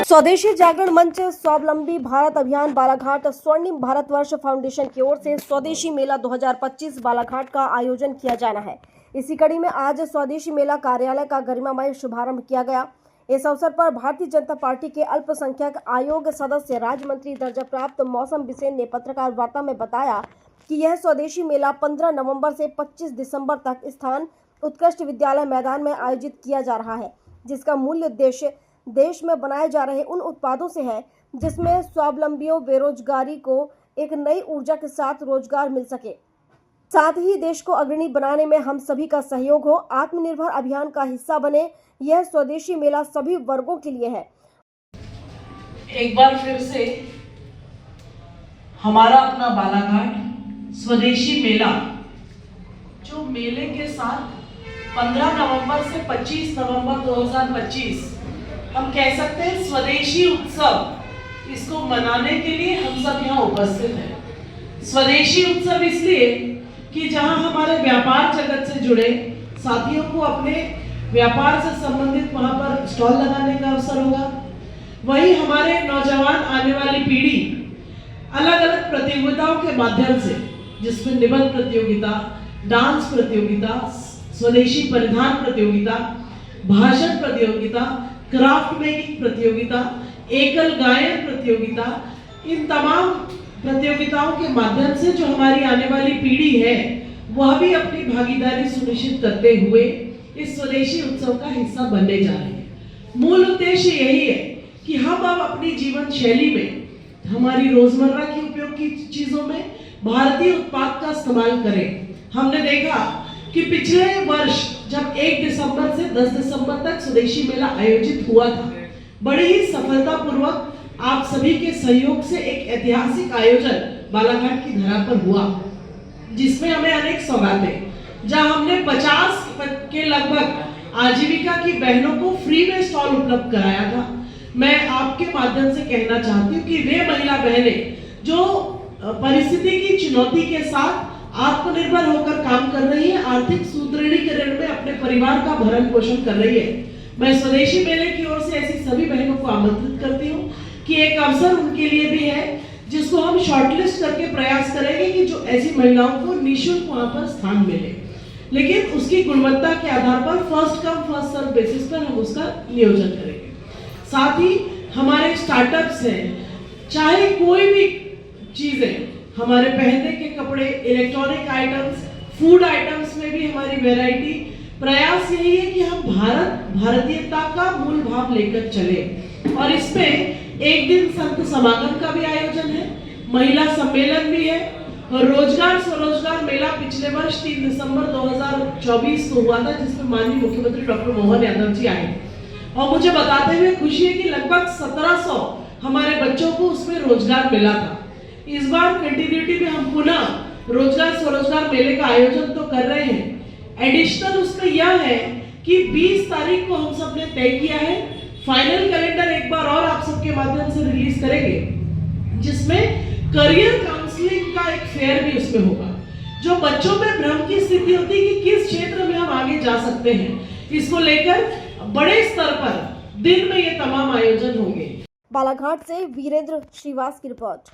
स्वदेशी जागरण मंच स्वावलंबी भारत अभियान बालाघाट स्वर्णिम भारतवर्ष फाउंडेशन की ओर से स्वदेशी मेला 2025 बालाघाट का आयोजन किया जाना है। इसी कड़ी में आज स्वदेशी मेला कार्यालय का गरिमामय शुभारंभ किया गया। इस अवसर पर भारतीय जनता पार्टी के अल्पसंख्यक आयोग सदस्य राज्य मंत्री दर्जा प्राप्त मौसम बिसेन ने पत्रकार वार्ता में बताया कि यह स्वदेशी मेला 15 नवंबर से 25 दिसंबर तक स्थान उत्कृष्ट विद्यालय मैदान में आयोजित किया जा रहा है, जिसका मूल उद्देश्य देश में बनाए जा रहे उन उत्पादों से है जिसमें स्वावलंबियों बेरोजगारी को एक नई ऊर्जा के साथ रोजगार मिल सके, साथ ही देश को अग्रणी बनाने में हम सभी का सहयोग हो। आत्मनिर्भर अभियान का हिस्सा बने। यह स्वदेशी मेला सभी वर्गों के लिए है। एक बार फिर से हमारा अपना बालाघाट स्वदेशी मेला, जो मेले के साथ 15 नवंबर से 25 नवंबर 2025 हम कह सकते हैं स्वदेशी उत्सव, इसको मनाने के लिए हम सब यहाँ उपस्थित हैं। स्वदेशी उत्सव इसलिए कि जहाँ हमारे व्यापार जगत से जुड़े साथियों को अपने व्यापार से संबंधित वहाँ पर स्टॉल लगाने का अवसर होगा, वहीं हमारे नौजवान आने वाली पीढ़ी अलग अलग प्रतियोगिताओं के माध्यम से, जिसमें निबंध प्रतियोगिता, डांस प्रतियोगिता, स्वदेशी परिधान प्रतियोगिता, भाषण प्रतियोगिता, क्राफ्ट मेकिंग प्रतियोगिता, एकल गायन प्रतियोगिता, इन तमाम प्रतियोगिताओं के माध्यम से जो हमारी आने वाली पीढ़ी है वह भी अपनी भागीदारी सुनिश्चित करते हुए इस स्वदेशी उत्सव का हिस्सा बनने जा रहे हैं। मूल उद्देश्य यही है कि हम अब अपनी जीवन शैली में, हमारी रोजमर्रा की उपयोग की चीजों में भारतीय उत्पाद का इस्तेमाल करें। हमने देखा कि पिछले वर्ष जब 1 दिसंबर से 10 दिसंबर तक स्वदेशी मेला आयोजित हुआ था, बड़ी ही सफलतापूर्वक आप सभी के सहयोग से एक ऐतिहासिक आयोजन बालाघाट की धरा पर हुआ, जिसमें हमें अनेक सौगातें, जहां हमने 50 के लगभग आजीविका की बहनों को फ्री में स्टॉल उपलब्ध कराया था। मैं आपके माध्यम से कहना चाहती हूँ कि वे महिला बहनें जो परिस्थिति की चुनौती के साथ आत्मनिर्भर होकर काम कर रही है, आर्थिक सुदृढ़ीकरण में अपने परिवार का भरण पोषण कर रही है, मैं स्वदेशी मेले की ओर से ऐसी सभी बहनों को आमंत्रित करती हूँ कि एक अवसर उनके लिए भी है, जिसको हम शॉर्टलिस्ट करके प्रयास करेंगे कि जो ऐसी महिलाओं को निःशुल्क वहां पर स्थान मिले, लेकिन उसकी गुणवत्ता के आधार पर first come first serve basis पर हम उसका नियोजन करेंगे। साथ ही हमारे स्टार्टअप्स हैं, चाहे कोई भी चीजें, हमारे पहनने के कपड़े, इलेक्ट्रॉनिक आइटम्स, फूड आइटम्स में भी हमारी वैरायटी, प्रयास यही है कि हम भारतीयता का मूल भाव लेकर चले। और इसमें एक दिन संत समागम का भी आयोजन है, महिला सम्मेलन भी है, और रोजगार स्वरोजगार मेला पिछले वर्ष 3 दिसंबर 2024 को हुआ था, जिसमें माननीय मुख्यमंत्री डॉक्टर मोहन यादव जी आए, और मुझे बताते हुए खुशी है कि लगभग 1700 हमारे बच्चों को उसमें रोजगार मिला था। इस बार कंटिन्यूटी में हम पुनः रोजगार स्वरोजगार मेले का आयोजन तो कर रहे हैं। एडिशनल उसमें यह है कि 20 तारीख को हम सब ने तय किया है, फाइनल कैलेंडर एक बार और आप सबके माध्यम से रिलीज करेंगे, जिसमें करियर काउंसलिंग का एक फेयर भी उसमें होगा, जो बच्चों में भ्रम की स्थिति होती है कि किस क्षेत्र में हम आगे जा सकते हैं, इसको लेकर बड़े स्तर पर दिन में ये तमाम आयोजन होंगे। बालाघाट से वीरेंद्र श्रीवास की रिपोर्ट।